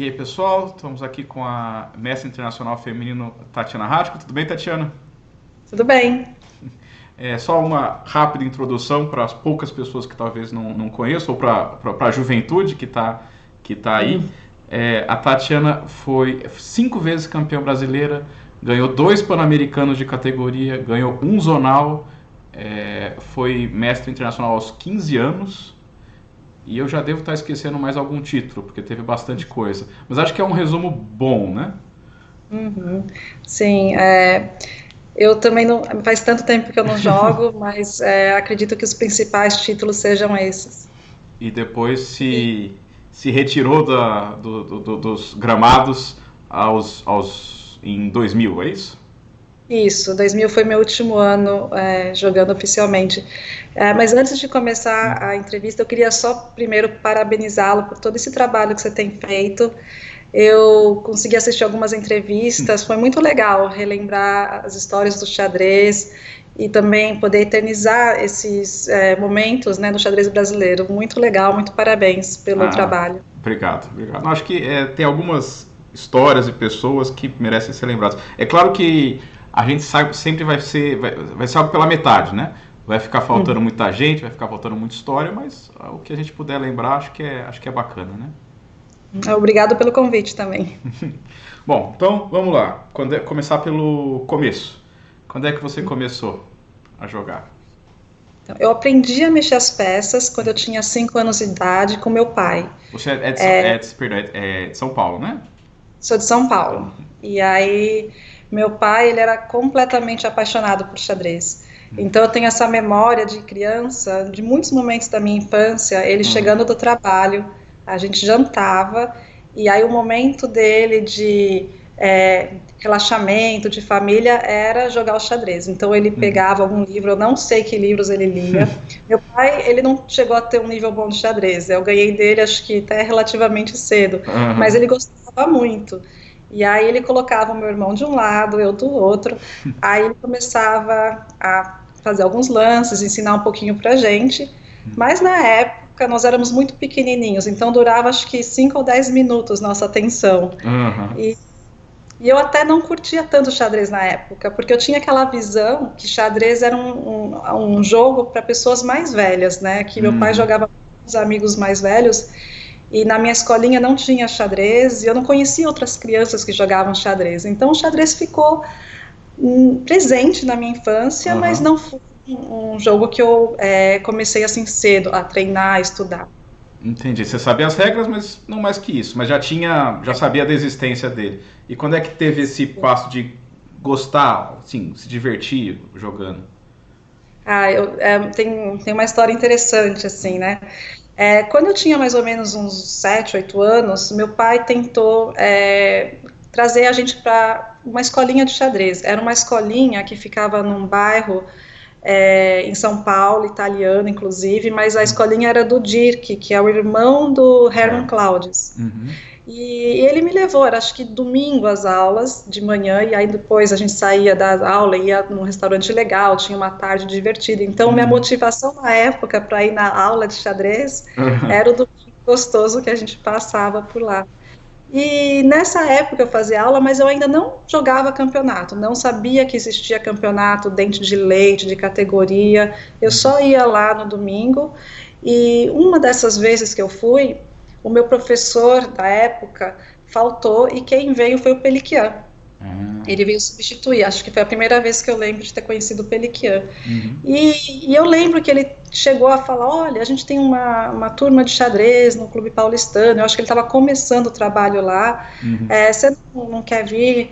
aí, pessoal, estamos aqui com a mestre internacional feminino Tatiana Ratko. Tudo bem, Tatiana? Tudo bem. Só uma rápida introdução para as poucas pessoas que talvez não conheçam, ou para a juventude que tá aí. A Tatiana foi 5 vezes campeã brasileira, ganhou 2 Pan-Americanos de categoria, ganhou um zonal, foi mestre internacional aos 15 anos. E eu já devo estar esquecendo mais algum título, porque teve bastante coisa. Mas acho que é um resumo bom, né? Sim, eu também não. Faz tanto tempo que eu não jogo, mas acredito que os principais títulos sejam esses. E depois se retirou dos gramados em 2000, é isso? Isso, 2000 foi meu último ano jogando oficialmente. Mas antes de começar a entrevista, eu queria só primeiro parabenizá-lo por todo esse trabalho que você tem feito. Eu consegui assistir algumas entrevistas, foi muito legal relembrar as histórias do xadrez e também poder eternizar esses momentos, né, do xadrez brasileiro. Muito legal, muito parabéns pelo trabalho. Obrigado. Acho que tem algumas histórias e pessoas que merecem ser lembradas. É claro que a gente sabe que sempre vai ser algo pela metade, né? Vai ficar faltando muita gente, vai ficar faltando muita história, mas o que a gente puder lembrar, acho que é bacana, né? Obrigado pelo convite também. Bom, então vamos lá. Começar pelo começo. Quando é que você começou a jogar? Então, eu aprendi a mexer as peças quando eu tinha 5 anos de idade com meu pai. Você é de São Paulo, né? Sou de São Paulo. E aí, meu pai, ele era completamente apaixonado por xadrez. Então, eu tenho essa memória de criança, de muitos momentos da minha infância, ele chegando do trabalho, a gente jantava, e aí o momento dele de relaxamento, de família, era jogar o xadrez. Então, ele pegava algum livro, eu não sei que livros ele lia. Meu pai, ele não chegou a ter um nível bom de xadrez. Eu ganhei dele, acho que até relativamente cedo, mas ele gostava muito. E aí ele colocava o meu irmão de um lado, eu do outro, aí ele começava a fazer alguns lances, ensinar um pouquinho pra gente, mas na época nós éramos muito pequenininhos, então durava acho que 5 ou 10 minutos nossa atenção. E eu até não curtia tanto xadrez na época, porque eu tinha aquela visão que xadrez era um jogo para pessoas mais velhas, né, que meu pai jogava com os amigos mais velhos, e na minha escolinha não tinha xadrez, e eu não conhecia outras crianças que jogavam xadrez. Então o xadrez ficou presente na minha infância, mas não foi um jogo que eu comecei assim cedo a treinar, a estudar. Entendi. Você sabia as regras, mas não mais que isso. Mas já sabia da existência dele. E quando é que teve esse passo de gostar, assim, se divertir jogando? Tem uma história interessante, assim, né? Quando eu tinha mais ou menos uns 7, 8 anos, meu pai tentou trazer a gente para uma escolinha de xadrez. Era uma escolinha que ficava num bairro em São Paulo, italiano, inclusive, mas a escolinha era do Dirk, que é o irmão do Hermann Claudius. E ele me levou, era acho que domingo as aulas, de manhã, e aí depois a gente saía da aula, ia num restaurante legal, tinha uma tarde divertida. Então, minha motivação na época para ir na aula de xadrez era o domingo gostoso que a gente passava por lá. E nessa época eu fazia aula, mas eu ainda não jogava campeonato, não sabia que existia campeonato dente de leite, de categoria, eu só ia lá no domingo, e uma dessas vezes que eu fui, o meu professor da época faltou, e quem veio foi o Peliquian. Ele veio substituir, acho que foi a primeira vez que eu lembro de ter conhecido o Peliquian. E eu lembro que ele chegou a falar, olha, a gente tem uma turma de xadrez no Clube Paulistano, eu acho que ele estava começando o trabalho lá, você não quer vir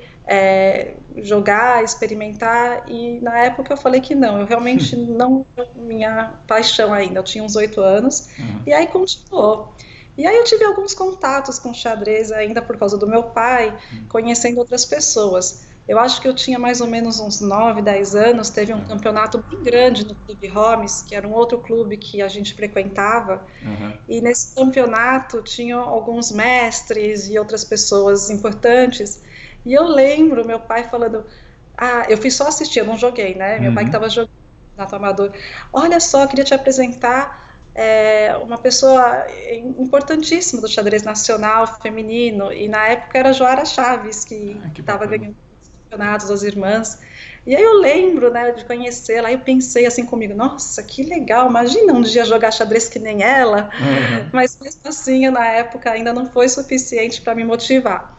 jogar, experimentar? E na época eu falei que não, eu realmente não, minha paixão ainda, eu tinha uns 8 anos, e aí continuou. E aí eu tive alguns contatos com xadrez ainda por causa do meu pai, conhecendo outras pessoas. Eu acho que eu tinha mais ou menos uns 9, 10 anos, teve um campeonato bem grande no Clube Homes, que era um outro clube que a gente frequentava, e nesse campeonato tinham alguns mestres e outras pessoas importantes, e eu lembro meu pai falando, eu fui só assistir, eu não joguei, né, meu pai que estava jogando campeonato amador, olha só, queria te apresentar uma pessoa importantíssima do xadrez nacional feminino, e na época era a Joara Chaves, que estava ganhando os campeonatos das irmãs. E aí eu lembro, né, de conhecê-la, aí eu pensei assim comigo, nossa, que legal, imagina um dia jogar xadrez que nem ela, mas mesmo assim, na época, ainda não foi suficiente para me motivar.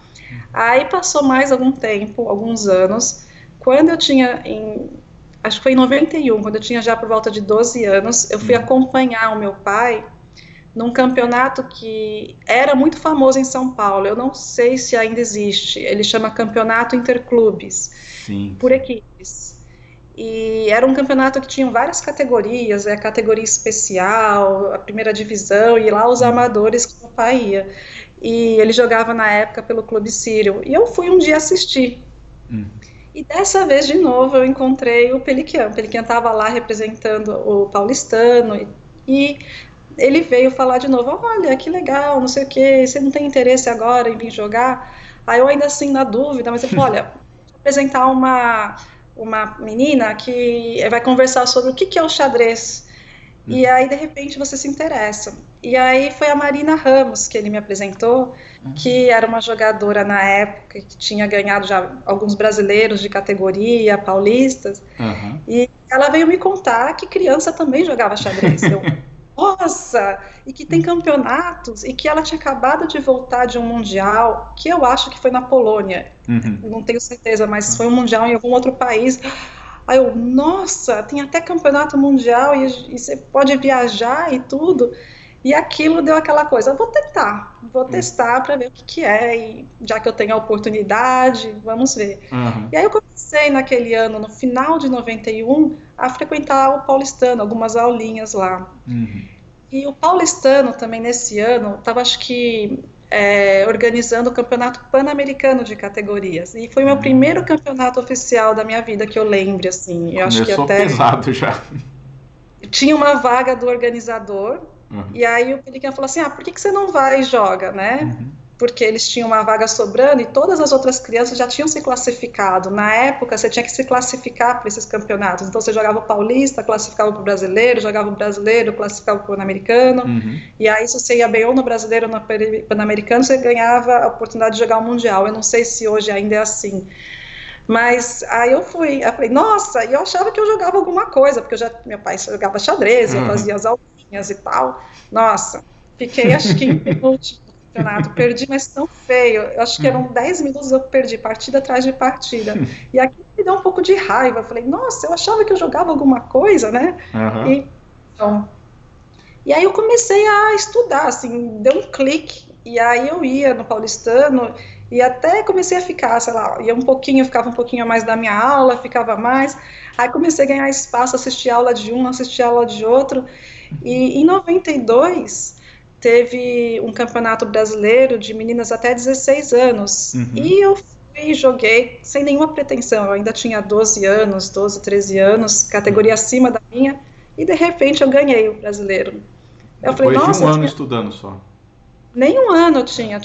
Aí passou mais algum tempo, alguns anos, quando eu tinha, acho que foi em 91, quando eu tinha já por volta de 12 anos, eu fui acompanhar o meu pai num campeonato que era muito famoso em São Paulo, eu não sei se ainda existe, ele chama Campeonato Interclubes, por equipes. E era um campeonato que tinha várias categorias, a categoria especial, a primeira divisão, e lá os amadores que o pai ia. E ele jogava na época pelo Clube Sírio, e eu fui um dia assistir. E dessa vez, de novo, eu encontrei o Peliquian. O Peliquian estava lá representando o paulistano, e ele veio falar de novo, olha, que legal, não sei o que, você não tem interesse agora em vir jogar? Aí eu ainda assim, na dúvida, mas ele falou, olha, vou apresentar uma menina que vai conversar sobre o que é o xadrez, e aí de repente você se interessa. E aí foi a Marina Ramos que ele me apresentou, que era uma jogadora na época, que tinha ganhado já alguns brasileiros de categoria, paulistas, e ela veio me contar que criança também jogava xadrez. Nossa, e que tem campeonatos, e que ela tinha acabado de voltar de um mundial, que eu acho que foi na Polônia, não tenho certeza, mas foi um mundial em algum outro país. Aí eu, nossa, tem até campeonato mundial, e você pode viajar e tudo, e aquilo deu aquela coisa, vou testar para ver o que é, e já que eu tenho a oportunidade, vamos ver. E aí eu comecei naquele ano, no final de 91, a frequentar o paulistano, algumas aulinhas lá. E o paulistano também nesse ano estava, acho que, organizando o campeonato pan-americano de categorias, e foi o meu primeiro campeonato oficial da minha vida que eu lembre, assim. Eu acho que até pesado já. Tinha uma vaga do organizador, e aí o Pelican falou assim, por que você não vai e joga, né? Porque eles tinham uma vaga sobrando e todas as outras crianças já tinham se classificado. Na época, você tinha que se classificar para esses campeonatos. Então, você jogava o paulista, classificava para o brasileiro, jogava o brasileiro, classificava para o pan-americano. E aí, se você ia bem ou no brasileiro ou no pan-americano, você ganhava a oportunidade de jogar o mundial. Eu não sei se hoje ainda é assim. Mas aí eu falei, nossa, e eu achava que eu jogava alguma coisa, porque meu pai jogava xadrez, eu fazia as aulinhas e tal. Nossa, fiquei acho que em penúltimo campeonato, perdi, mas tão feio. Eu acho que eram 10 minutos eu perdi, partida atrás de partida. E aqui me deu um pouco de raiva. Eu falei, nossa, eu achava que eu jogava alguma coisa, né? E aí eu comecei a estudar, assim, deu um clique. E aí eu ia no paulistano e até comecei a ficar, sei lá, ficava um pouquinho mais da minha aula, ficava mais. Aí comecei a ganhar espaço, assistir aula de um, assistir aula de outro. E em 92 teve um campeonato brasileiro de meninas até 16 anos, e eu fui e joguei sem nenhuma pretensão, eu ainda tinha 12, 13 anos, categoria acima da minha, e de repente eu ganhei o brasileiro. Eu falei, nossa, de um ano estudando só. Nem um ano eu tinha,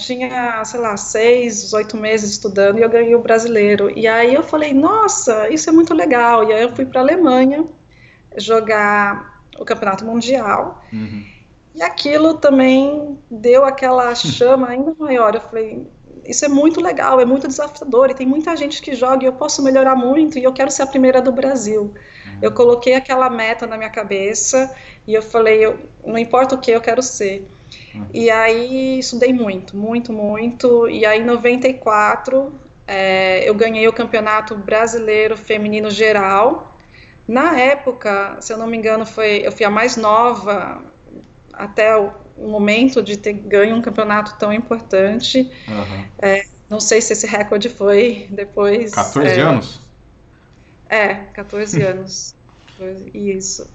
sei lá, 6, 8 meses estudando, e eu ganhei o brasileiro, e aí eu falei, nossa, isso é muito legal, e aí eu fui para a Alemanha jogar o campeonato mundial, e aquilo também deu aquela chama ainda maior. Eu falei, isso é muito legal, é muito desafiador, e tem muita gente que joga, e eu posso melhorar muito, e eu quero ser a primeira do Brasil. Eu coloquei aquela meta na minha cabeça, e eu falei, não importa o que, eu quero ser. E aí, estudei muito, muito, muito, e aí em 94, eu ganhei o campeonato brasileiro feminino geral. Na época, se eu não me engano, eu fui a mais nova até o momento de ter ganho um campeonato tão importante. Não sei se esse recorde foi depois... 14 anos? 14 anos. Isso.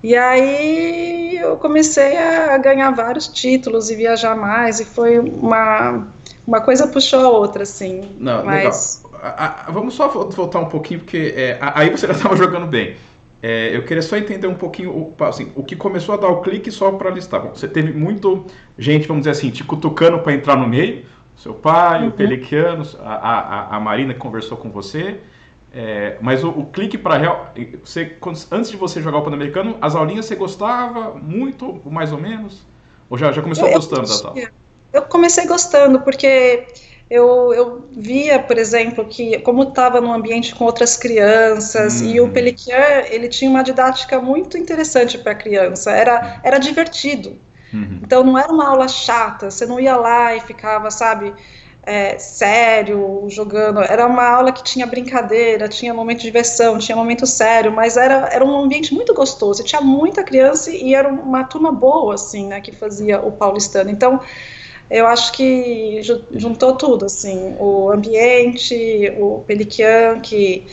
E aí eu comecei a ganhar vários títulos e viajar mais, e foi uma coisa puxou a outra, assim. Não, mas... legal. Vamos só voltar um pouquinho, porque aí você já estava jogando bem. Eu queria só entender um pouquinho assim, o que começou a dar o clique, só para listar. Você teve muito gente, vamos dizer assim, te cutucando para entrar no meio, seu pai, o Peliquiano, a Marina que conversou com você. Mas o clique para real, antes de você jogar o Pan-Americano, as aulinhas você gostava muito, mais ou menos? Ou já começou gostando da tal? Eu comecei gostando, porque eu via, por exemplo, que como estava num ambiente com outras crianças, e o Peliquier, ele tinha uma didática muito interessante para a criança, era divertido. Então não era uma aula chata, você não ia lá e ficava, sabe, sério, jogando. Era uma aula que tinha brincadeira, tinha momento de diversão, tinha momento sério, mas era um ambiente muito gostoso, e tinha muita criança e era uma turma boa, assim, né, que fazia o paulistano. Então, eu acho que juntou tudo, assim, o ambiente, o Peliquian, que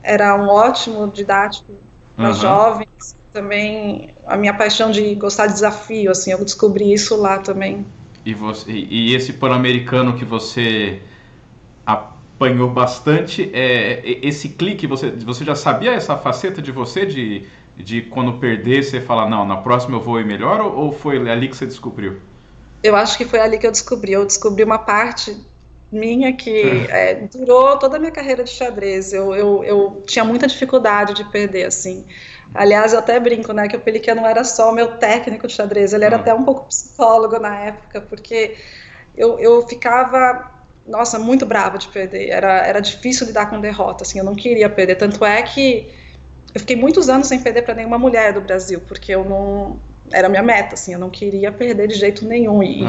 era um ótimo didático para jovens, também a minha paixão de gostar de desafio, assim, eu descobri isso lá também. E esse Pan-Americano que você apanhou bastante, esse clique, você já sabia essa faceta de você, de quando perder, você falar, não, na próxima eu vou ir melhor, ou foi ali que você descobriu? Eu acho que foi ali que eu descobri uma parte minha que durou toda a minha carreira de xadrez. Eu tinha muita dificuldade de perder, assim. Aliás, eu até brinco, né, que o Peliquier não era só o meu técnico de xadrez, ele era até um pouco psicólogo na época, porque eu ficava, nossa, muito brava de perder. Era difícil lidar com derrota, assim, eu não queria perder. Tanto é que eu fiquei muitos anos sem perder para nenhuma mulher do Brasil, porque eu não... Era a minha meta, assim, eu não queria perder de jeito nenhum. E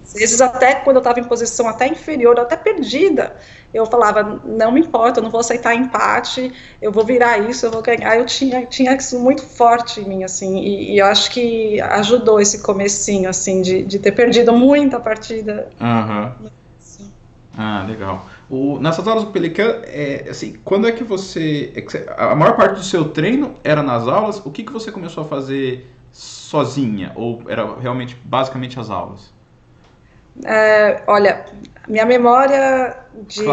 às vezes, até quando eu estava em posição até inferior, até perdida, eu falava, não me importa, eu não vou aceitar empate, eu vou virar isso, eu vou ganhar. Eu tinha isso muito forte em mim, assim, e eu acho que ajudou esse comecinho, assim, de ter perdido muita partida. Legal. Nessas aulas do Pelican, assim, quando é que a maior parte do seu treino era nas aulas, o que você começou a fazer sozinha? Ou era realmente, basicamente, as aulas? Olha, minha memória de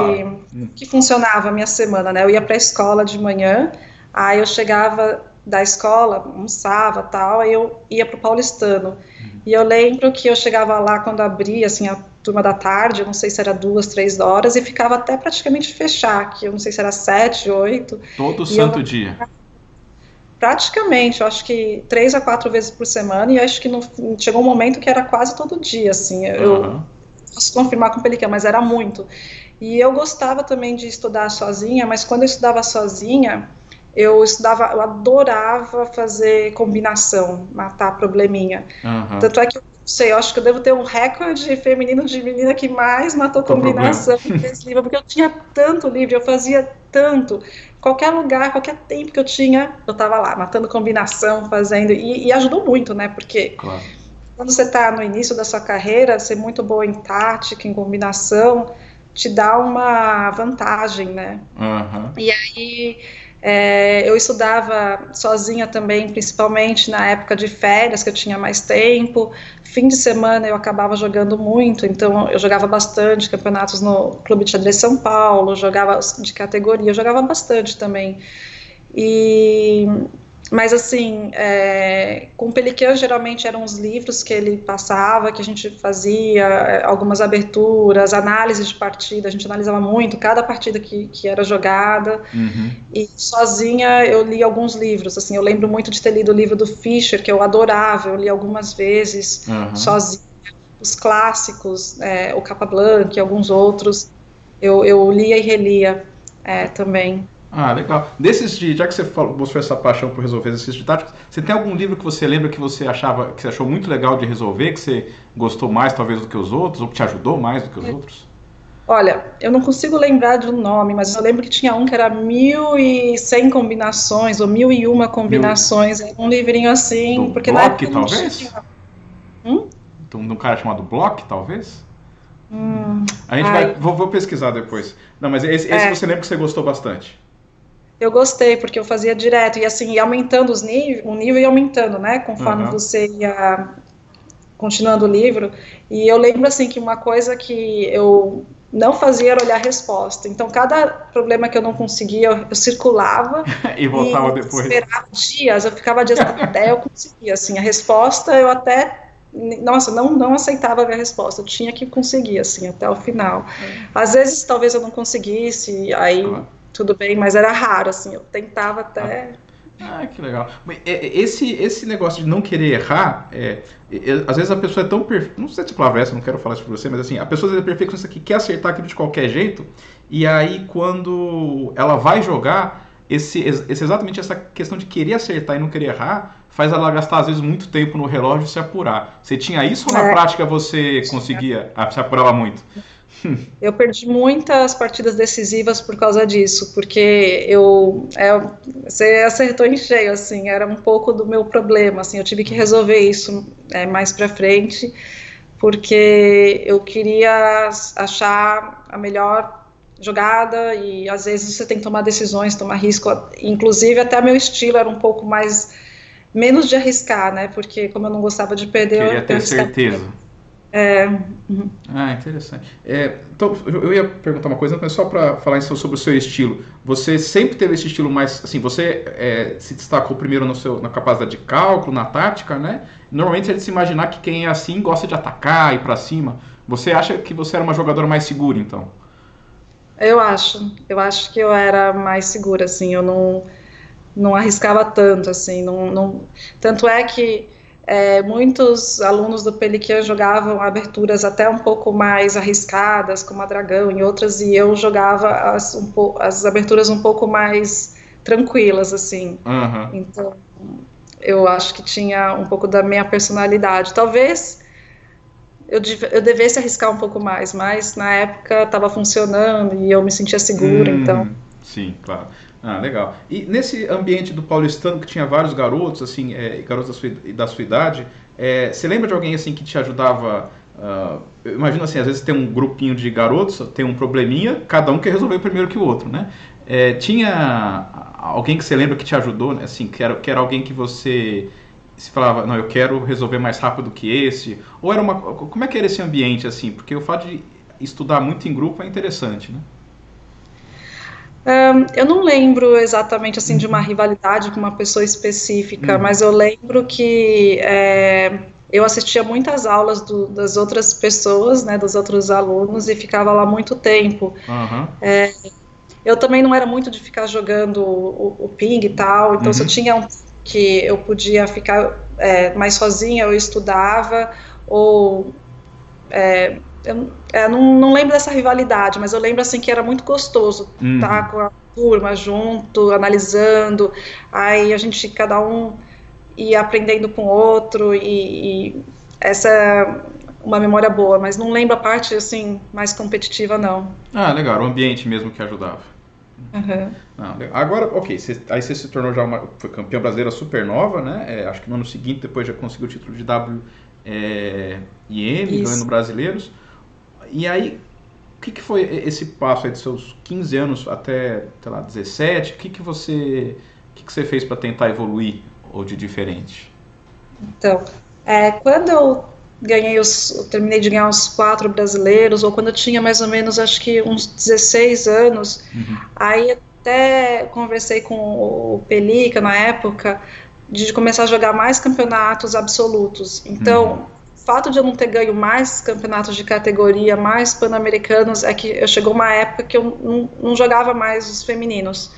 que funcionava a minha semana, né? Eu ia para a escola de manhã, aí eu chegava da escola, almoçava, tal, aí eu ia para o paulistano. E eu lembro que eu chegava lá quando abria, assim, a turma da tarde, eu não sei se era 2, 3 horas, e ficava até praticamente fechar, que eu não sei se era 7, 8. Todo santo dia? Praticamente, eu acho que 3 a 4 vezes por semana, e acho que chegou um momento que era quase todo dia, assim, eu posso confirmar com o Pelican, mas era muito. E eu gostava também de estudar sozinha, mas quando eu estudava sozinha, eu adorava fazer combinação, matar probleminha. Tanto é que eu acho que eu devo ter um recorde feminino de menina que mais matou combinação nesse livro, porque eu tinha tanto livro, eu fazia tanto. Qualquer lugar, qualquer tempo que eu tinha, eu estava lá, matando combinação, fazendo, e ajudou muito, né, porque quando você está no início da sua carreira, ser muito boa em tática, em combinação, te dá uma vantagem, né. E aí... eu estudava sozinha também, principalmente na época de férias, que eu tinha mais tempo. Fim de semana eu acabava jogando muito, então eu jogava bastante campeonatos no Clube de Xadrez São Paulo, jogava de categoria, eu jogava bastante também. Mas assim, com o Pelican geralmente eram os livros que ele passava, que a gente fazia algumas aberturas, análise de partida, a gente analisava muito cada partida que era jogada, e sozinha eu li alguns livros, assim, eu lembro muito de ter lido o livro do Fischer, que eu adorava, eu li algumas vezes, sozinha, os clássicos, o Capablanca e alguns outros, eu lia e relia também. Legal. Já que você mostrou essa paixão por resolver exercícios didáticos, você tem algum livro que você lembra que você achou muito legal de resolver, que você gostou mais talvez do que os outros, ou que te ajudou mais do que os outros? Olha, eu não consigo lembrar de um nome, mas eu lembro que tinha um que era 1100 combinações, ou 1001 combinações, era um livrinho assim, do porque Bloch, na época não talvez? tinha... De um cara chamado Bloch, talvez? A gente vou pesquisar depois. Não, mas esse você lembra que você gostou bastante? Eu gostei, porque eu fazia direto, e assim, ia aumentando o nível ia aumentando, né, conforme você ia continuando o livro, e eu lembro, assim, que uma coisa que eu não fazia era olhar a resposta, então cada problema que eu não conseguia, eu circulava, e voltava depois. Esperava dias, eu ficava dias até eu conseguir, assim, a resposta eu até... Nossa, não aceitava ver a resposta, eu tinha que conseguir, assim, até o final. Às vezes, talvez eu não conseguisse, aí tudo bem, mas era raro, assim, eu tentava até... Que legal. Esse negócio de não querer errar, às vezes a pessoa é tão perfeita, não sei se a palavra é essa, não quero falar isso pra você, mas assim, a pessoa é perfeccionista que quer acertar aquilo de qualquer jeito, e aí quando ela vai jogar, exatamente essa questão de querer acertar e não querer errar, faz ela gastar às vezes muito tempo no relógio e se apurar. Você tinha isso ou na prática você conseguia se apurava muito? Eu perdi muitas partidas decisivas por causa disso, porque você acertou em cheio, assim, era um pouco do meu problema, assim, eu tive que resolver isso mais pra frente, porque eu queria achar a melhor jogada e às vezes você tem que tomar decisões, tomar risco, inclusive até meu estilo era um pouco menos de arriscar, né, porque como eu não gostava de perder, queria ter certeza. Interessante. Então, eu ia perguntar uma coisa, mas só para falar sobre o seu estilo. Você sempre teve esse estilo mais, assim, você se destacou primeiro na capacidade de cálculo, na tática, né? Normalmente é de se imaginar que quem é assim gosta de atacar, ir para cima. Você acha que você era uma jogadora mais segura, então? Eu acho que eu era mais segura, assim, eu não arriscava tanto, assim, tanto é que muitos alunos do Pelican jogavam aberturas até um pouco mais arriscadas, como a Dragão e outras, e eu jogava as aberturas um pouco mais tranquilas, assim. Uhum. Então, eu acho que tinha um pouco da minha personalidade. Talvez eu devesse arriscar um pouco mais, mas na época estava funcionando e eu me sentia segura, então... Sim, claro. Legal. E nesse ambiente do paulistano que tinha vários garotos, assim, garotos da sua idade, você lembra de alguém assim que te ajudava? Eu imagino assim, às vezes tem um grupinho de garotos, tem um probleminha, cada um quer resolver primeiro que o outro, né? Tinha alguém que você lembra que te ajudou, né? Assim, que era alguém que você se falava, não, eu quero resolver mais rápido que esse? Ou era como é que era esse ambiente, assim? Porque o fato de estudar muito em grupo é interessante, né? Eu não lembro exatamente assim de uma rivalidade com uma pessoa específica, mas eu lembro que eu assistia muitas aulas das outras pessoas, né, dos outros alunos, e ficava lá muito tempo. Uhum. Eu também não era muito de ficar jogando o ping e tal, então se eu tinha que eu podia ficar mais sozinha, eu estudava, ou... eu não lembro dessa rivalidade, mas eu lembro assim que era muito gostoso estar com a turma junto, analisando, aí a gente, cada um ia aprendendo com o outro, e essa é uma memória boa, mas não lembro a parte assim mais competitiva, não. Legal, o ambiente mesmo que ajudava. Uhum. Agora, ok, aí você se tornou já foi campeã brasileira super nova, né? Acho que no ano seguinte depois já conseguiu o título de WM, ganhando brasileiros. E aí, o que foi esse passo aí dos seus 15 anos até, sei lá, 17? O que você fez para tentar evoluir ou de diferente? Então, quando eu terminei de ganhar os 4 brasileiros, ou quando eu tinha mais ou menos, acho que uns 16 anos, aí até conversei com o Pelica na época, de começar a jogar mais campeonatos absolutos. Então, o fato de eu não ter ganho mais campeonatos de categoria, mais pan-americanos, é que chegou uma época que eu não jogava mais os femininos.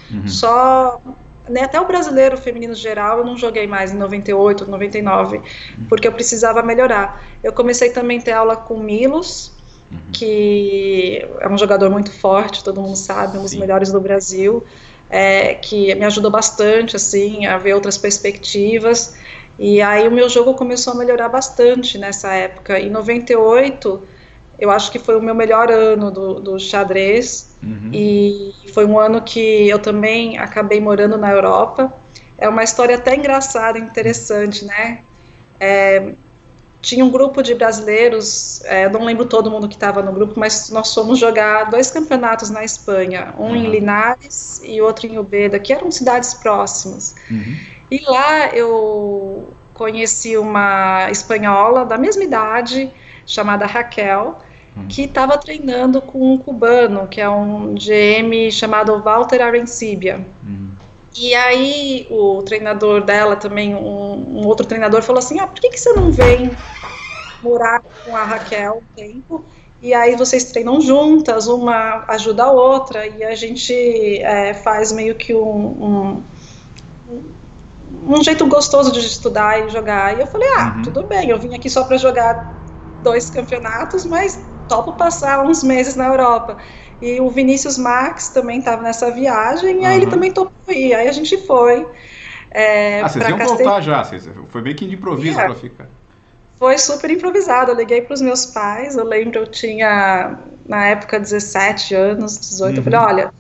Até o brasileiro feminino geral eu não joguei mais em 98, 99, porque eu precisava melhorar. Eu comecei também a ter aula com o Milos, que é um jogador muito forte, todo mundo sabe, um dos melhores do Brasil, que me ajudou bastante assim, a ver outras perspectivas. E aí o meu jogo começou a melhorar bastante nessa época. Em 98, eu acho que foi o meu melhor ano do xadrez, e foi um ano que eu também acabei morando na Europa. É uma história até engraçada, interessante, né? Tinha um grupo de brasileiros, não lembro todo mundo que estava no grupo, mas nós fomos jogar 2 campeonatos na Espanha, um em Linares e outro em Ubeda, que eram cidades próximas. E lá eu conheci uma espanhola da mesma idade, chamada Raquel, que estava treinando com um cubano, que é um GM chamado Walter Arencibia. E aí o treinador dela também, um outro treinador, falou assim, por que você não vem morar com a Raquel um tempo e aí vocês treinam juntas, uma ajuda a outra, e a gente faz meio que um jeito gostoso de estudar e jogar. E eu falei, tudo bem, eu vim aqui só para jogar 2 campeonatos, mas topo passar uns meses na Europa. E o Vinícius Max também estava nessa viagem, e aí ele também topou ir. Aí a gente foi. Vocês iam voltar já, foi meio que de improviso para ficar. Foi super improvisado, eu liguei para os meus pais, eu lembro, eu tinha, na época, 17 anos, 18, eu falei, olha,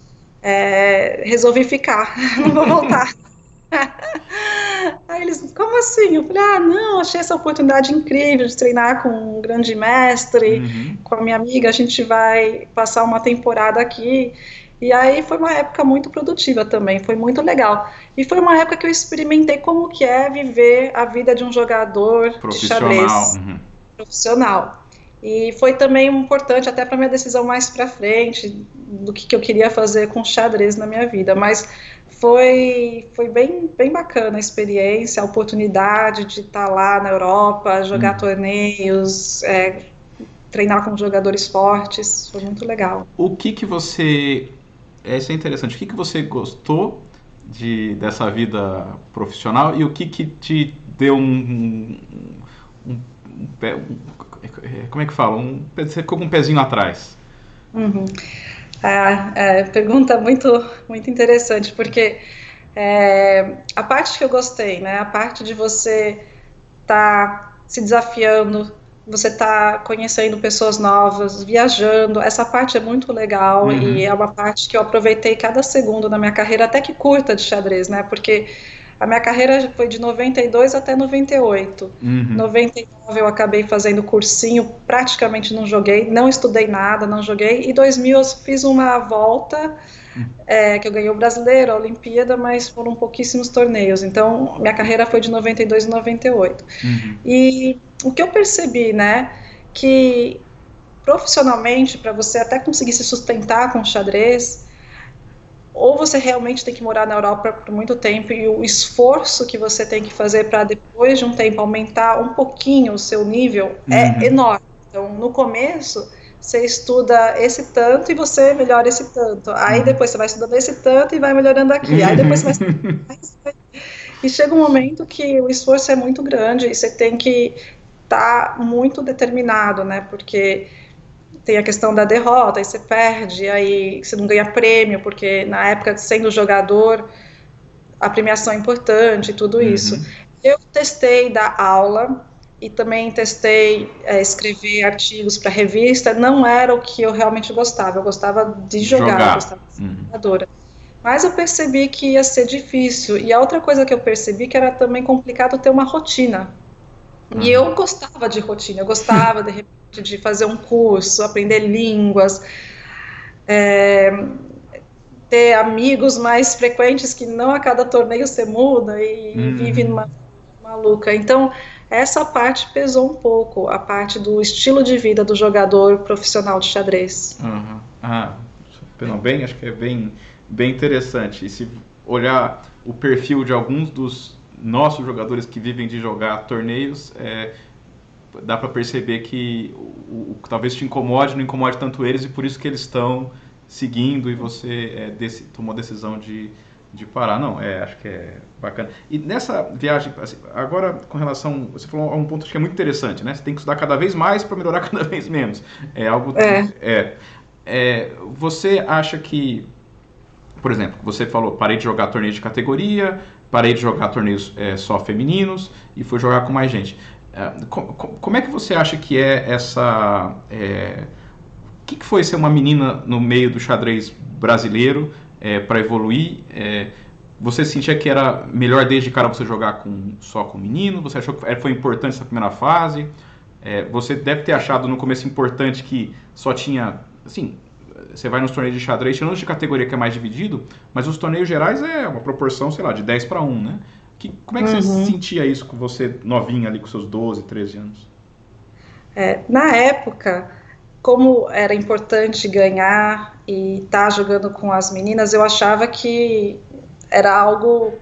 resolvi ficar, não vou voltar. Aí eles, como assim? Eu falei, não, achei essa oportunidade incrível de treinar com um grande mestre, com a minha amiga, a gente vai passar uma temporada aqui. E aí foi uma época muito produtiva também, foi muito legal. E foi uma época que eu experimentei como que é viver a vida de um jogador de xadrez profissional. E foi também importante até para minha decisão mais para frente, do que eu queria fazer com xadrez na minha vida. Mas foi bem bacana a experiência, a oportunidade de estar lá na Europa, jogar torneios, treinar com jogadores fortes, foi muito legal. O que você... Isso é interessante. O que você gostou dessa vida profissional e o que te deu como é que fala? Você ficou com um pezinho atrás? Pergunta muito, muito interessante, porque a parte que eu gostei, né, a parte de você estar se desafiando, você está conhecendo pessoas novas, viajando, essa parte é muito legal e é uma parte que eu aproveitei cada segundo na minha carreira, até que curta de xadrez, né, porque a minha carreira foi de 92 até 98, 99 eu acabei fazendo cursinho, praticamente não joguei, não estudei nada, não joguei, e 2000 eu fiz uma volta, que eu ganhei o brasileiro, a Olimpíada, mas foram pouquíssimos torneios, então minha carreira foi de 92 e 98. E o que eu percebi, né, que profissionalmente, para você até conseguir se sustentar com o xadrez, ou você realmente tem que morar na Europa por muito tempo, e o esforço que você tem que fazer para depois de um tempo aumentar um pouquinho o seu nível é enorme. Então, no começo, você estuda esse tanto e você melhora esse tanto. Aí depois você vai estudando esse tanto e vai melhorando aqui. Aí depois você vai... E chega um momento que o esforço é muito grande e você tem que estar muito determinado, né? Porque tem a questão da derrota, aí você perde, aí você não ganha prêmio, porque na época, sendo jogador, a premiação é importante e tudo isso. Eu testei dar aula e também testei escrever artigos para revista, não era o que eu realmente gostava, eu gostava de jogar. Eu gostava de ser jogadora. Mas eu percebi que ia ser difícil, e a outra coisa que eu percebi que era também complicado ter uma rotina. E eu gostava de rotina, eu gostava de repente de fazer um curso, aprender línguas, ter amigos mais frequentes que não a cada torneio você muda e vive numa maluca. Então, essa parte pesou um pouco, a parte do estilo de vida do jogador profissional de xadrez. Acho que é bem interessante. E se olhar o perfil de alguns dos nossos jogadores que vivem de jogar torneios, dá para perceber que talvez te incomode, não incomode tanto eles, e por isso que eles estão seguindo e você tomou a decisão de parar. Não, acho que é bacana. E nessa viagem, assim, agora com relação, você falou a um ponto que é muito interessante, né? Você tem que estudar cada vez mais para melhorar cada vez menos. Você acha que, por exemplo, você falou, parei de jogar torneio de categoria, parei de jogar torneios só femininos e fui jogar com mais gente. Como é que você acha que essa... o que foi ser uma menina no meio do xadrez brasileiro para evoluir? Você sentia que era melhor desde cara você jogar só com menino? Você achou que foi importante essa primeira fase? Você deve ter achado no começo importante que só tinha... Assim, você vai nos torneios de xadrez, tirando de categoria que é mais dividido, mas os torneios gerais é uma proporção, sei lá, de 10 para 1, né? Como é que você sentia isso com você novinha ali, com seus 12, 13 anos? Na época, como era importante ganhar e estar jogando com as meninas, eu achava que era algo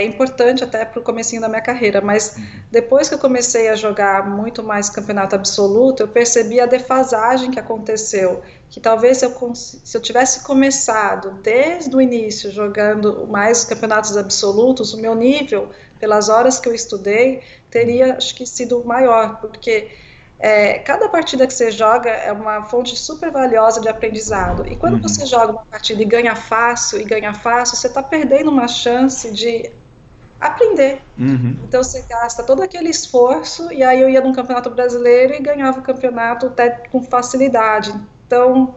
importante até para o comecinho da minha carreira, mas depois que eu comecei a jogar muito mais campeonato absoluto, eu percebi a defasagem que aconteceu, que talvez se eu tivesse começado desde o início jogando mais campeonatos absolutos, o meu nível, pelas horas que eu estudei, teria, acho que, sido maior, porque cada partida que você joga é uma fonte super valiosa de aprendizado. E quando você joga uma partida e ganha fácil, você está perdendo uma chance de aprender. Então você gasta todo aquele esforço, e aí eu ia num campeonato brasileiro e ganhava o campeonato até com facilidade. Então,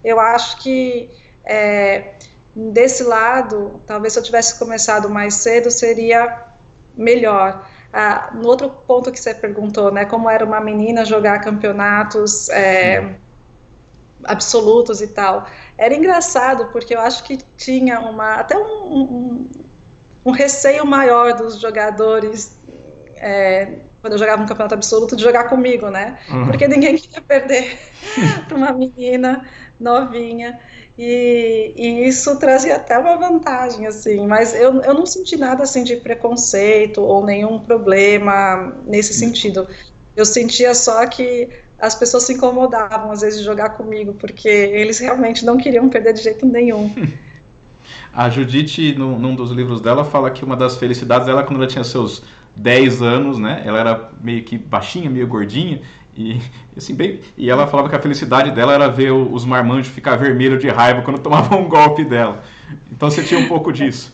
eu acho que desse lado, talvez se eu tivesse começado mais cedo, seria melhor. No outro ponto que você perguntou, né, como era uma menina jogar campeonatos absolutos e tal, era engraçado, porque eu acho que tinha até um receio maior dos jogadores, quando eu jogava um campeonato absoluto, de jogar comigo, né, porque ninguém queria perder para uma menina novinha, e isso trazia até uma vantagem, assim, mas eu não senti nada, assim, de preconceito ou nenhum problema nesse sentido. Eu sentia só que as pessoas se incomodavam, às vezes, de jogar comigo, porque eles realmente não queriam perder de jeito nenhum. A Judite, num dos livros dela, fala que uma das felicidades dela, quando ela tinha seus 10 anos, né, ela era meio que baixinha, meio gordinha, e ela falava que a felicidade dela era ver os marmanjos ficar vermelho de raiva quando tomavam um golpe dela. Então você tinha um pouco disso.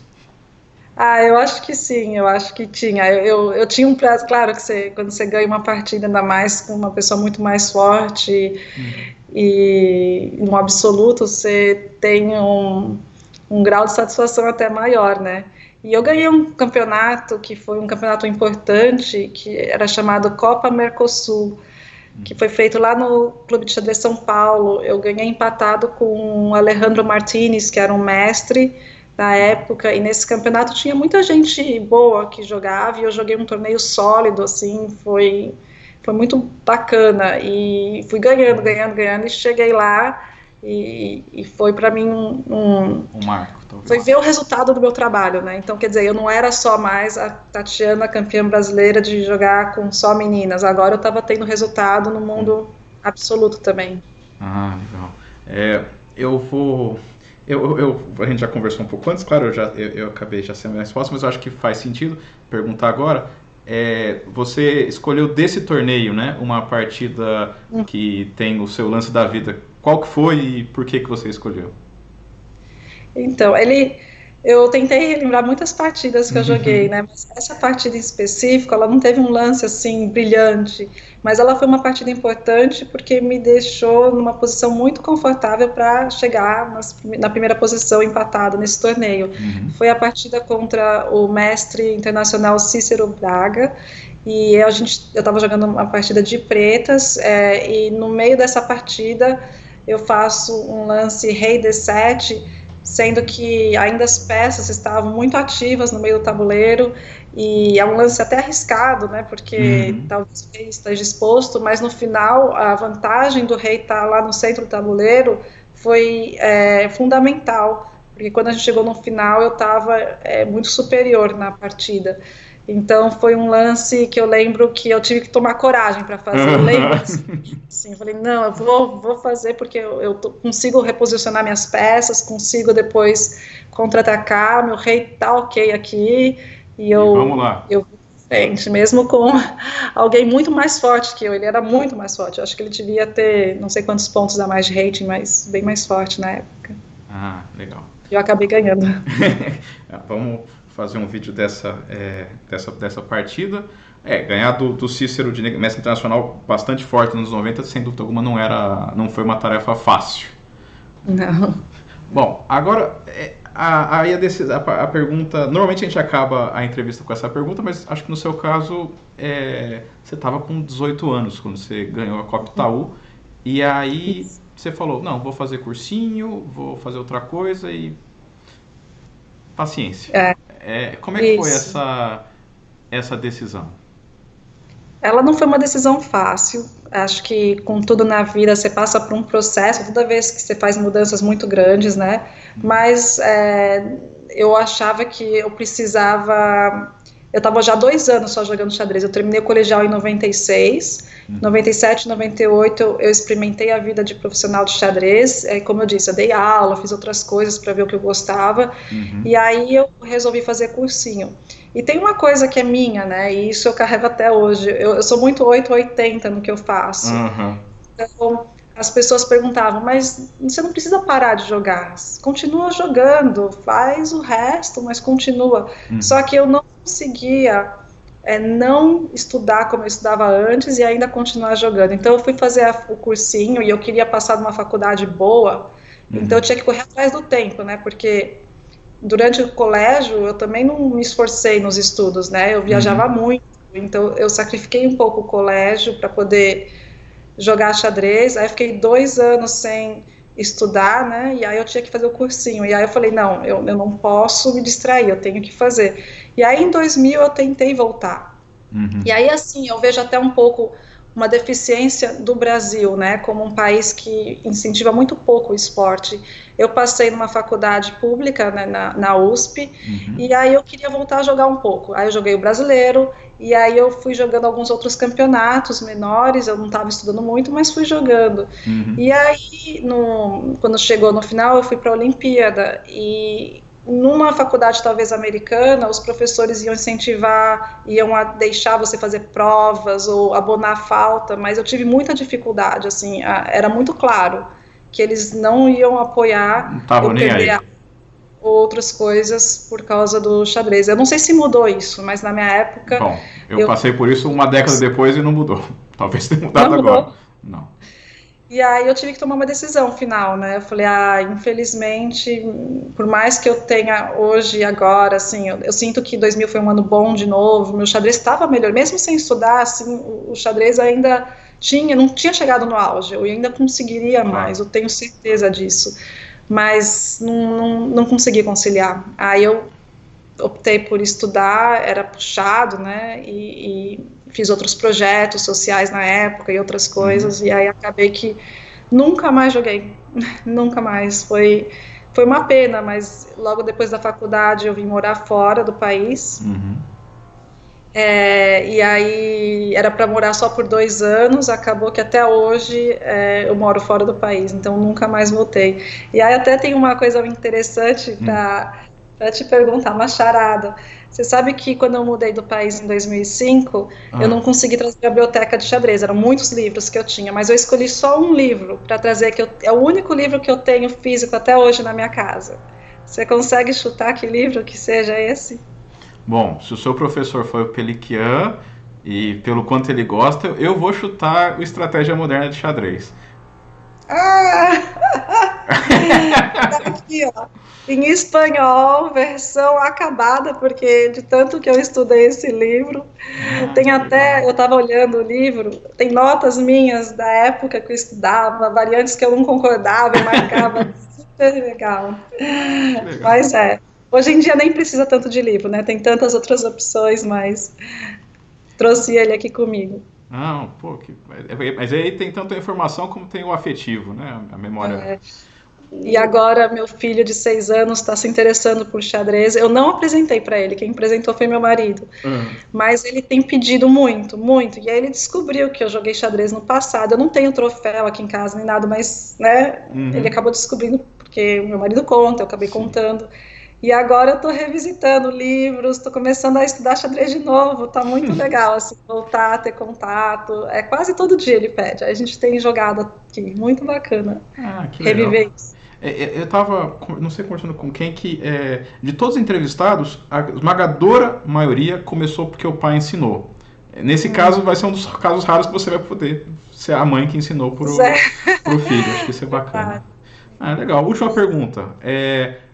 Eu acho que sim, eu acho que tinha. Eu tinha um prazo, claro que quando você ganha uma partida, ainda mais com uma pessoa muito mais forte, e no absoluto você tem um grau de satisfação até maior, né? E eu ganhei um campeonato que foi um campeonato importante, que era chamado Copa Mercosul, que foi feito lá no Clube de Xadrez São Paulo. Eu ganhei empatado com o Alejandro Martinez, que era um mestre na época, e nesse campeonato tinha muita gente boa que jogava, e eu joguei um torneio sólido, assim, foi muito bacana, e fui ganhando, e cheguei lá, e foi para mim um marco, talvez. Foi ver o resultado do meu trabalho, né? Então, quer dizer, eu não era só mais a Tatiana, campeã brasileira de jogar com só meninas, agora eu estava tendo resultado no mundo absoluto também. Legal. A gente já conversou um pouco antes, claro, eu acabei já sendo a minha resposta, mas eu acho que faz sentido perguntar agora. Você escolheu desse torneio, né, uma partida que tem o seu lance da vida. Qual que foi e por que você escolheu? Então, eu tentei relembrar muitas partidas que eu joguei, né, mas essa partida em específico, ela não teve um lance, assim, brilhante, mas ela foi uma partida importante porque me deixou numa posição muito confortável para chegar na primeira posição empatada nesse torneio. Foi a partida contra o mestre internacional Cícero Braga, e eu estava jogando uma partida de pretas, e no meio dessa partida eu faço um lance rei D7, sendo que ainda as peças estavam muito ativas no meio do tabuleiro, e é um lance até arriscado, né, porque talvez o rei esteja exposto, mas no final a vantagem do rei estar lá no centro do tabuleiro foi fundamental, porque quando a gente chegou no final eu estava muito superior na partida. Então foi um lance que eu lembro que eu tive que tomar coragem para fazer. Eu lembro assim, eu falei, não, eu vou fazer porque eu consigo reposicionar minhas peças, consigo depois contra-atacar, meu rei tá ok aqui, e vamos lá. Eu frente, mesmo com alguém muito mais forte que eu, ele era muito mais forte, eu acho que ele devia ter não sei quantos pontos a mais de rating, mas bem mais forte na época. Legal. Eu acabei ganhando. Vamos fazer um vídeo dessa partida. Ganhar do Cícero de mestre internacional bastante forte nos anos 90, sem dúvida alguma, não foi uma tarefa fácil. Não. Bom, agora aí a pergunta, normalmente a gente acaba a entrevista com essa pergunta, mas acho que no seu caso você estava com 18 anos quando você ganhou a Copa Itaú, e aí você falou, não, vou fazer cursinho, vou fazer outra coisa e paciência. Como é que foi essa decisão? Ela não foi uma decisão fácil. Acho que, com tudo na vida, você passa por um processo, toda vez que você faz mudanças muito grandes, né? Mas eu achava que eu precisava... Eu estava já há 2 anos só jogando xadrez. Eu terminei o colegial em 96, 97, 98 eu experimentei a vida de profissional de xadrez. Como eu disse, eu dei aula, fiz outras coisas para ver o que eu gostava. E aí eu resolvi fazer cursinho. E tem uma coisa que é minha, né? E isso eu carrego até hoje. Eu sou muito 880 no que eu faço. Então, as pessoas perguntavam, mas você não precisa parar de jogar, continua jogando, faz o resto, mas continua. Só que eu não conseguia não estudar como eu estudava antes e ainda continuar jogando. Então eu fui fazer o cursinho e eu queria passar numa faculdade boa, então eu tinha que correr atrás do tempo, né? Porque durante o colégio eu também não me esforcei nos estudos, né? Eu viajava muito, então eu sacrifiquei um pouco o colégio para poder jogar xadrez. Aí eu fiquei 2 anos sem estudar, né, e aí eu tinha que fazer o cursinho, e aí eu falei, não, eu não posso me distrair, eu tenho que fazer. E aí em 2000 eu tentei voltar, e aí assim, eu vejo até um pouco uma deficiência do Brasil, né, como um país que incentiva muito pouco o esporte. Eu passei numa faculdade pública, né, na USP, e aí eu queria voltar a jogar um pouco. Aí eu joguei o brasileiro, e aí eu fui jogando alguns outros campeonatos menores, eu não estava estudando muito, mas fui jogando. E aí, quando chegou no final, eu fui para a Olimpíada, e numa faculdade talvez americana, os professores iam incentivar, iam deixar você fazer provas ou abonar falta, mas eu tive muita dificuldade, assim, era muito claro que eles não iam apoiar eu perder outras coisas por causa do xadrez. Eu não sei se mudou isso, mas na minha época... Bom, eu passei por isso uma década depois e não mudou. Talvez tenha mudado agora. Não. E aí eu tive que tomar uma decisão final, né? Eu falei, infelizmente, por mais que eu tenha hoje e agora, assim, eu sinto que 2000 foi um ano bom de novo, meu xadrez estava melhor, mesmo sem estudar, assim, o xadrez ainda não tinha chegado no auge, eu ainda conseguiria mais, eu tenho certeza disso, mas não consegui conciliar. Aí eu optei por estudar, era puxado, né, e fiz outros projetos sociais na época e outras coisas, e aí acabei que nunca mais joguei, nunca mais, foi uma pena, mas logo depois da faculdade eu vim morar fora do país, e aí era para morar só por 2 anos, acabou que até hoje eu moro fora do país, então nunca mais voltei. E aí até tem uma coisa interessante para te perguntar, uma charada. Você sabe que quando eu mudei do país em 2005, eu não consegui trazer a biblioteca de xadrez, eram muitos livros que eu tinha, mas eu escolhi só um livro para trazer, é o único livro que eu tenho físico até hoje na minha casa. Você consegue chutar que livro que seja esse? Bom, se o seu professor foi o Peliquian, e pelo quanto ele gosta, eu vou chutar o Estratégia Moderna de Xadrez. Tá aqui, ó. Em espanhol, versão acabada, porque de tanto que eu estudei esse livro, tem até, eu estava olhando o livro, tem notas minhas da época que eu estudava, variantes que eu não concordava e marcava, super legal. Mas hoje em dia nem precisa tanto de livro, né? Tem tantas outras opções, mas trouxe ele aqui comigo. Não, pô, mas aí tem tanto a informação como tem o afetivo, né? A memória. E agora meu filho de 6 anos está se interessando por xadrez. Eu não apresentei para ele, quem apresentou foi meu marido. Mas ele tem pedido muito, muito. E aí ele descobriu que eu joguei xadrez no passado. Eu não tenho troféu aqui em casa nem nada, mas né, ele acabou descobrindo porque o meu marido conta, eu acabei contando. E agora eu estou revisitando livros, estou começando a estudar xadrez de novo, está muito legal, assim, voltar a ter contato. Quase todo dia ele pede, a gente tem jogado aqui, muito bacana reviver isso. Eu estava, não sei, conversando com quem, que de todos os entrevistados, a esmagadora maioria começou porque o pai ensinou. Nesse caso, vai ser um dos casos raros que você vai poder ser a mãe que ensinou pro filho, acho que isso é bacana. Legal. Última pergunta.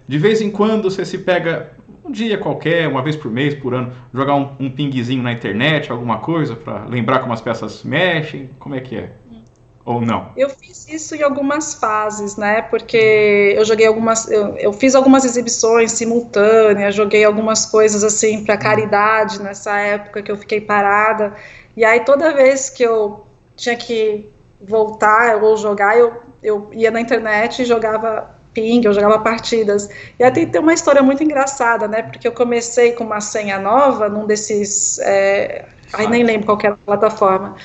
De vez em quando você se pega um dia qualquer, uma vez por mês, por ano, jogar um pinguezinho na internet, alguma coisa, para lembrar como as peças mexem? Como é que é? Ou não? Eu fiz isso em algumas fases, né? Porque eu joguei eu fiz algumas exibições simultâneas, joguei algumas coisas assim para caridade nessa época que eu fiquei parada. E aí toda vez que eu tinha que voltar ou jogar, eu ia na internet e jogava ping, eu jogava partidas. E aí tem uma história muito engraçada, né? Porque eu comecei com uma senha nova num desses... aí nem lembro qual que era a plataforma.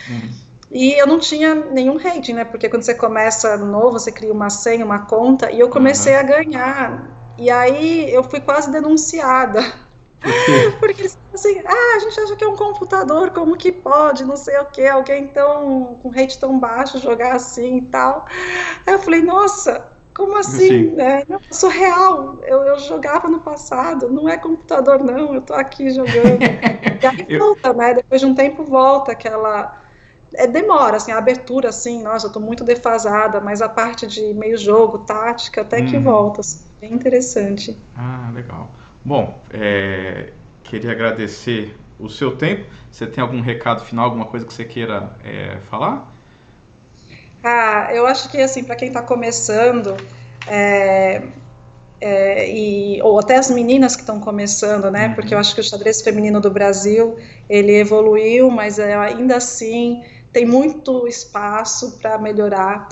E eu não tinha nenhum rating, né? Porque quando você começa novo, você cria uma senha, uma conta, e eu comecei a ganhar. E aí eu fui quase denunciada. Por quê? Porque eles falam assim, a gente acha que é um computador, como que pode, não sei o que, alguém tão, com rate tão baixo jogar assim e tal. Aí eu falei, nossa, como assim? Não, eu sou real, eu jogava no passado, não é computador não, eu tô aqui jogando. E aí volta, né, depois de um tempo volta aquela... demora, assim, a abertura, assim, nossa, eu tô muito defasada, mas a parte de meio jogo, tática, até que volta, assim, bem interessante. Ah, legal. Bom, queria agradecer o seu tempo. Você tem algum recado final, alguma coisa que você queira falar? Eu acho que, assim, para quem está começando, ou até as meninas que estão começando, né, porque eu acho que o xadrez feminino do Brasil, ele evoluiu, mas ainda assim tem muito espaço para melhorar.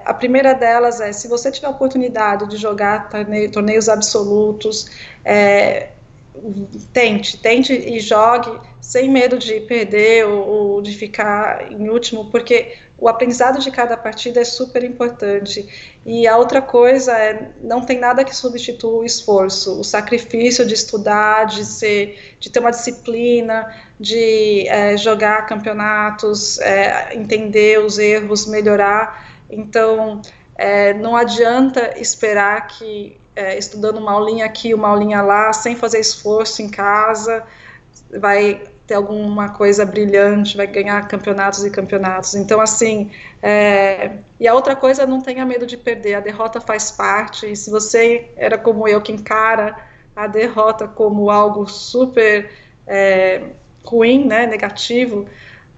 A primeira delas se você tiver a oportunidade de jogar torneios absolutos, tente e jogue sem medo de perder ou de ficar em último, porque o aprendizado de cada partida é super importante. E a outra coisa não tem nada que substitua o esforço, o sacrifício de estudar, de ter uma disciplina, de jogar campeonatos, entender os erros, melhorar. Então, não adianta esperar que estudando uma aulinha aqui, uma aulinha lá, sem fazer esforço em casa, vai ter alguma coisa brilhante, vai ganhar campeonatos e campeonatos. Então, assim, e a outra coisa, não tenha medo de perder, a derrota faz parte, e se você era como eu, que encara a derrota como algo super ruim, né, negativo,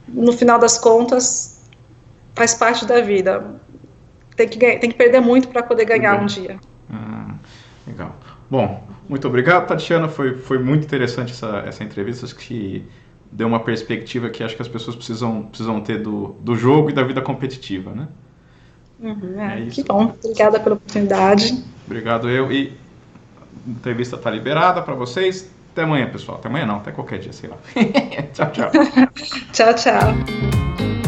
no final das contas, faz parte da vida. Tem que perder muito para poder ganhar um dia. Legal. Bom, muito obrigado, Tatiana. Foi muito interessante essa entrevista. Acho que deu uma perspectiva que acho que as pessoas precisam ter do jogo e da vida competitiva, né? Que bom. Obrigada pela oportunidade. Obrigado e a entrevista está liberada para vocês. Até amanhã, pessoal. Até amanhã não, até qualquer dia, sei lá. Tchau, tchau. Tchau, tchau.